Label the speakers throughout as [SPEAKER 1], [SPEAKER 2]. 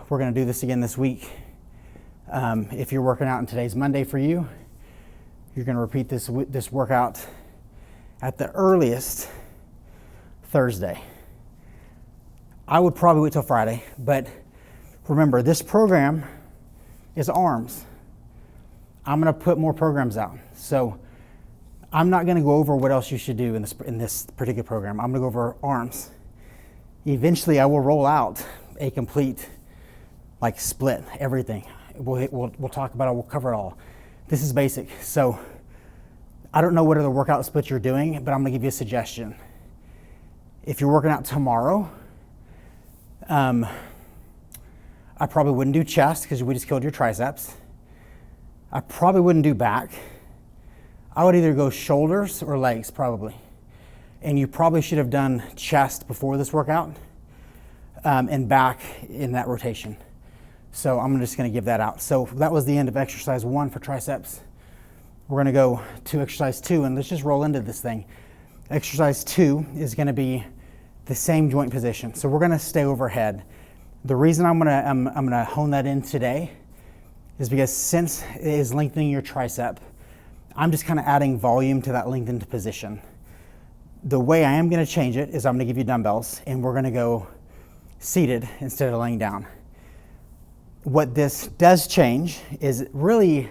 [SPEAKER 1] we're gonna do this again this week. If you're working out and today's Monday for you, you're gonna repeat this workout at the earliest Thursday. I would probably wait till Friday, but remember, this program is arms. I'm gonna put more programs out. So I'm not gonna go over what else you should do in this particular program. I'm gonna go over arms. Eventually I will roll out a complete split, everything. We'll talk about it, we'll cover it all. This is basic. So I don't know what other workout splits you're doing, but I'm gonna give you a suggestion. If you're working out tomorrow, I probably wouldn't do chest because we just killed your triceps. I probably wouldn't do back. I would either go shoulders or legs probably. And you probably should have done chest before this workout and back in that rotation. So I'm just gonna give that out. So that was the end of exercise 1 for triceps. We're gonna go to exercise 2 and let's just roll into this thing. Exercise 2 is gonna be the same joint position. So we're gonna stay overhead. The reason I'm gonna hone that in today is because since it is lengthening your tricep, I'm just kind of adding volume to that lengthened position. The way I am gonna change it is I'm gonna give you dumbbells and we're gonna go seated instead of laying down. What this does change is really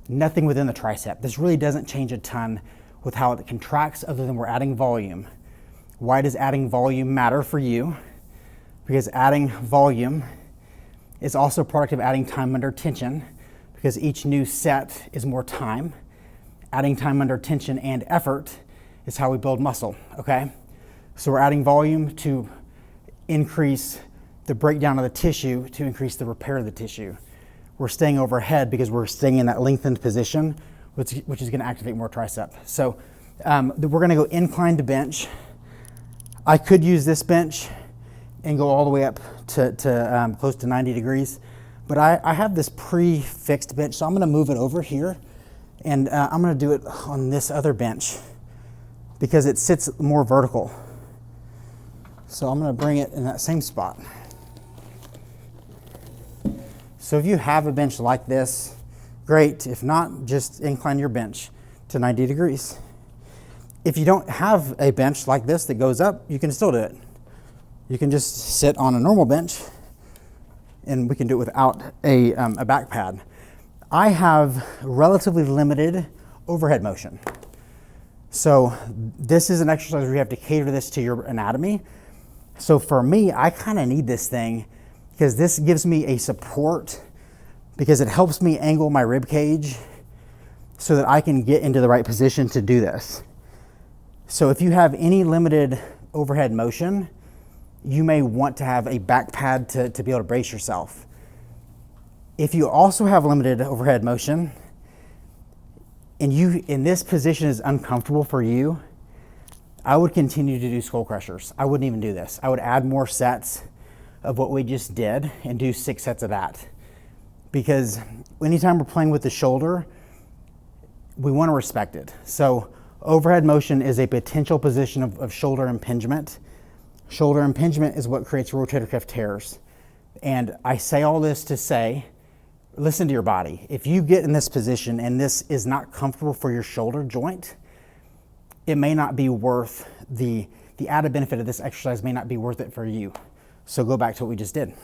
[SPEAKER 1] nothing within the tricep. This really doesn't change a ton with how it contracts other than we're adding volume. Why does adding volume matter for you? Because adding volume is also a product of adding time under tension because each new set is more time. Adding time under tension and effort is how we build muscle, okay? So we're adding volume to increase the breakdown of the tissue, to increase the repair of the tissue. We're staying overhead because we're staying in that lengthened position, which is gonna activate more tricep. So we're gonna go incline to bench. I could use this bench and go all the way up to close to 90 degrees. But I have this pre-fixed bench, so I'm gonna move it over here and I'm gonna do it on this other bench because it sits more vertical. So I'm gonna bring it in that same spot. So if you have a bench like this, great. If not, just incline your bench to 90 degrees. If you don't have a bench like this that goes up, you can still do it. You can just sit on a normal bench and we can do it without a back pad. I have relatively limited overhead motion. So this is an exercise where you have to cater this to your anatomy. So for me, I kind of need this thing because this gives me a support because it helps me angle my rib cage so that I can get into the right position to do this. So if you have any limited overhead motion, you may want to have a back pad to be able to brace yourself. If you also have limited overhead motion and you in this position is uncomfortable for you, I would continue to do skull crushers. I wouldn't even do this. I would add more sets of what we just did and do 6 sets of that. Because anytime we're playing with the shoulder, we want to respect it. So overhead motion is a potential position of shoulder impingement. Shoulder impingement is what creates rotator cuff tears. And I say all this to say, listen to your body. If you get in this position and this is not comfortable for your shoulder joint, it may not be worth the added benefit of this exercise may not be worth it for you. So go back to what we just did.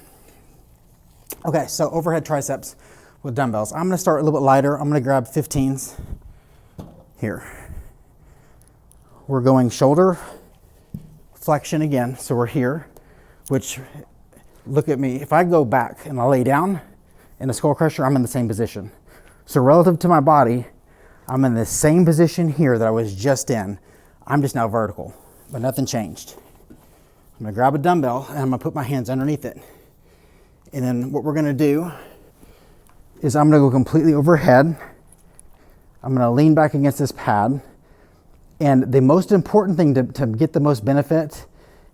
[SPEAKER 1] Okay, so overhead triceps with dumbbells. I'm gonna start a little bit lighter. I'm gonna grab 15s here. We're going shoulder flexion again. So we're here, which look at me. If I go back and I lay down in a skull crusher, I'm in the same position. So relative to my body, I'm in the same position here that I was just in. I'm just now vertical, but nothing changed. I'm gonna grab a dumbbell and I'm gonna put my hands underneath it. And then what we're gonna do is I'm gonna go completely overhead. I'm gonna lean back against this pad. And the most important thing to get the most benefit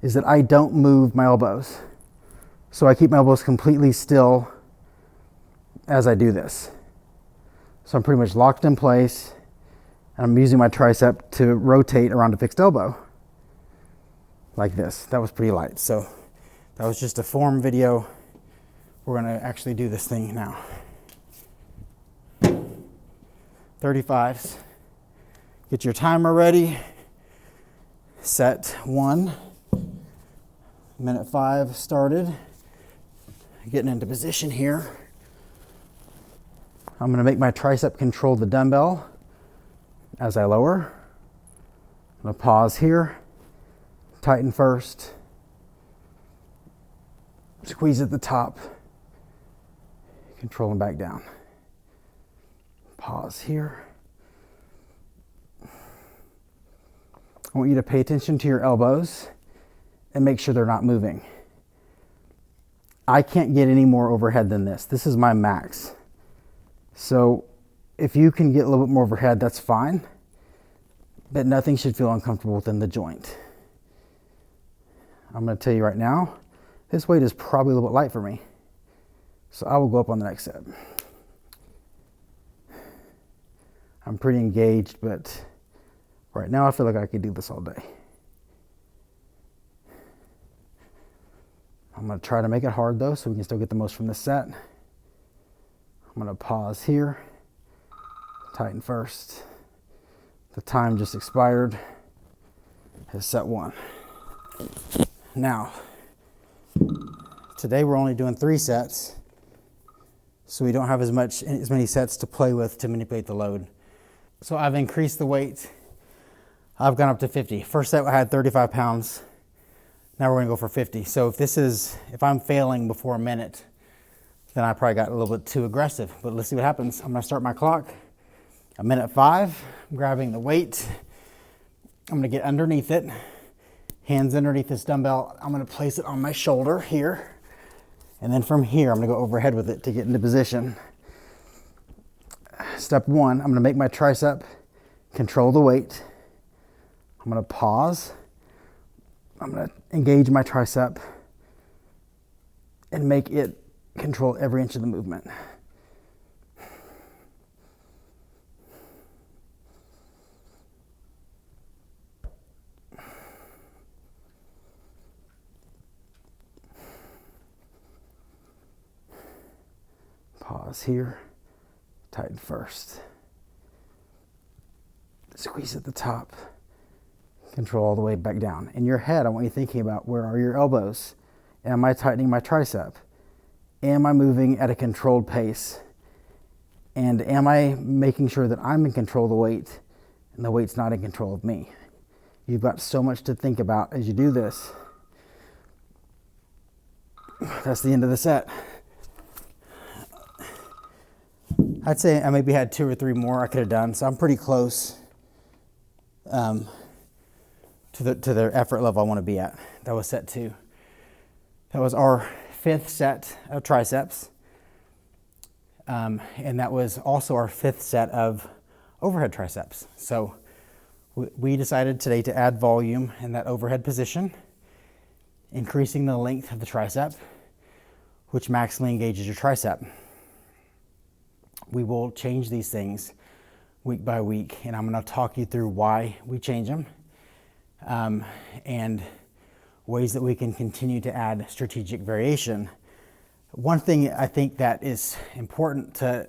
[SPEAKER 1] is that I don't move my elbows. So I keep my elbows completely still as I do this. So I'm pretty much locked in place and I'm using my tricep to rotate around a fixed elbow like this. That was pretty light. So that was just a form video we're gonna actually do this thing now. 35s. Get your timer ready. Set 1. Minute 5 started. Getting into position here. I'm gonna make my tricep control the dumbbell as I lower. I'm gonna pause here. Tighten first. Squeeze at the top. Control and back down. Pause here. I want you to pay attention to your elbows and make sure they're not moving. I can't get any more overhead than this. This is my max. So if you can get a little bit more overhead, that's fine, but nothing should feel uncomfortable within the joint. I'm going to tell you right now, this weight is probably a little bit light for me. So I will go up on the next set. I'm pretty engaged, but right now I feel like I could do this all day. I'm going to try to make it hard though, so we can still get the most from this set. I'm going to pause here, tighten first. The time just expired. Is set 1. Now, today we're only doing 3 sets, so we don't have as many sets to play with to manipulate the load. So I've increased the weight. I've gone up to 50. First set I had 35 pounds. Now we're gonna go for 50. So if I'm failing before a minute, then I probably got a little bit too aggressive, but let's see what happens. I'm gonna start my clock. A minute 5, I'm grabbing the weight. I'm gonna get underneath it, hands underneath this dumbbell. I'm gonna place it on my shoulder here. And then from here, I'm gonna go overhead with it to get into position. Step 1, I'm gonna make my tricep control the weight. I'm gonna pause. I'm gonna engage my tricep and make it control every inch of the movement. Pause here, tighten first. Squeeze at the top. Control all the way back down. In your head, I want you thinking about, where are your elbows? Am I tightening my tricep? Am I moving at a controlled pace? And am I making sure that I'm in control of the weight and the weight's not in control of me? You've got so much to think about as you do this. That's the end of the set. I'd say I maybe had 2 or 3 more I could have done, so I'm pretty close to the effort level I want to be at. That was set 2. That was our 5th set of triceps. And that was also our 5th set of overhead triceps. So we decided today to add volume in that overhead position, increasing the length of the tricep, which maximally engages your tricep. We will change these things week by week, and I'm going to talk you through why we change them. And ways that we can continue to add strategic variation. One thing I think that is important to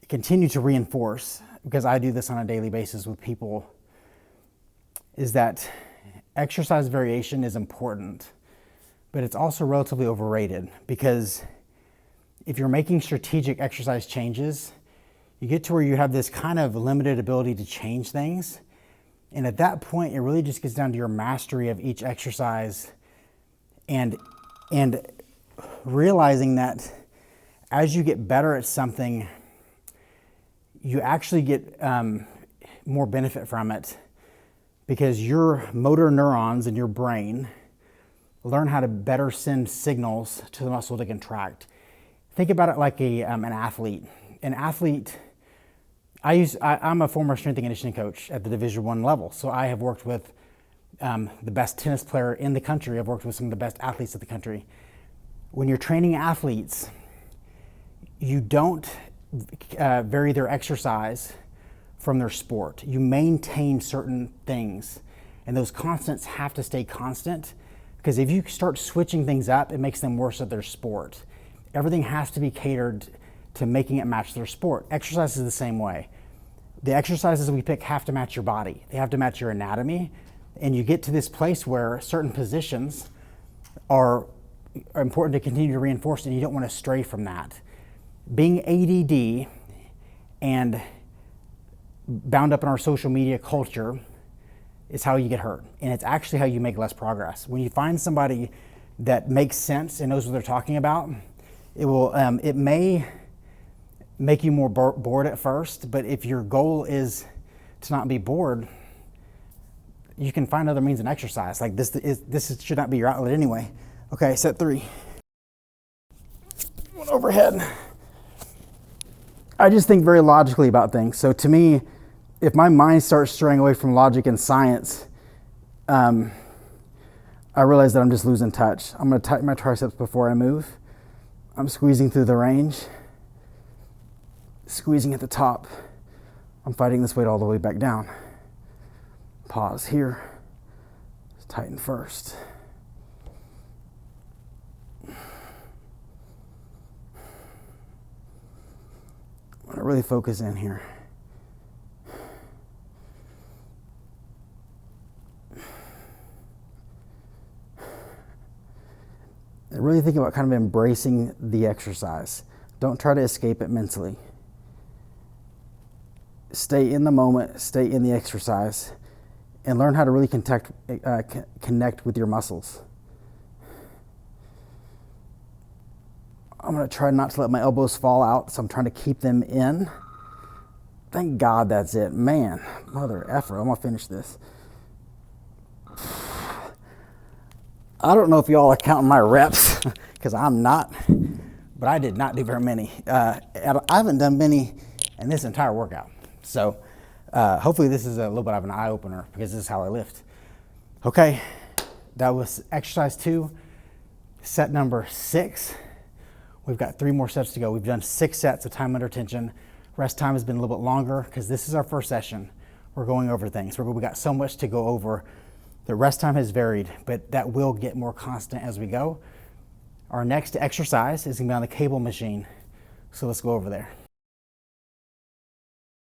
[SPEAKER 1] continue to reinforce, because I do this on a daily basis with people, is that exercise variation is important, but it's also relatively overrated, because if you're making strategic exercise changes, you get to where you have this kind of limited ability to change things. And at that point, it really just gets down to your mastery of each exercise and realizing that as you get better at something, you actually get more benefit from it, because your motor neurons in your brain learn how to better send signals to the muscle to contract. Think about it like an athlete. An athlete, I'm a former strength and conditioning coach at the Division I level, so I have worked with the best tennis player in the country. I've worked with some of the best athletes of the country. When you're training athletes, you don't vary their exercise from their sport. You maintain certain things, and those constants have to stay constant, Because if you start switching things up, it makes them worse at their sport. Everything has to be catered to making it match their sport. Exercise is the same way. The exercises we pick have to match your body. They have to match your anatomy. And you get to this place where certain positions are important to continue to reinforce, and you don't want to stray from that. Being ADD and bound up in our social media culture is how you get hurt. And it's actually how you make less progress. When you find somebody that makes sense and knows what they're talking about, it may make you more bored at first, but if your goal is to not be bored, you can find other means of exercise. Like this should not be your outlet anyway. Okay, set 3. One overhead. I just think very logically about things. So to me, if my mind starts straying away from logic and science, I realize that I'm just losing touch. I'm going to tighten my triceps before I move. I'm squeezing through the range, squeezing at the top. I'm fighting this weight all the way back down. Pause here. Tighten first. I want to really focus in here. And really think about kind of embracing the exercise. Don't try to escape it mentally. Stay in the moment, stay in the exercise, and learn how to really connect with your muscles. I'm going to try not to let my elbows fall out, so I'm trying to keep them in. Thank God that's it. Man, mother effer, I'm going to finish this. I don't know if y'all are counting my reps, because I'm not, but I did not do very many. I haven't done many in this entire workout. So hopefully this is a little bit of an eye-opener, because this is how I lift. Okay, that was exercise 2, set number 6. We've got 3 more sets to go. We've done 6 sets of time under tension. Rest time has been a little bit longer because this is our first session. We're going over things. We got so much to go over. The rest time has varied, but that will get more constant as we go. Our next exercise is going to be on the cable machine. So let's go over there.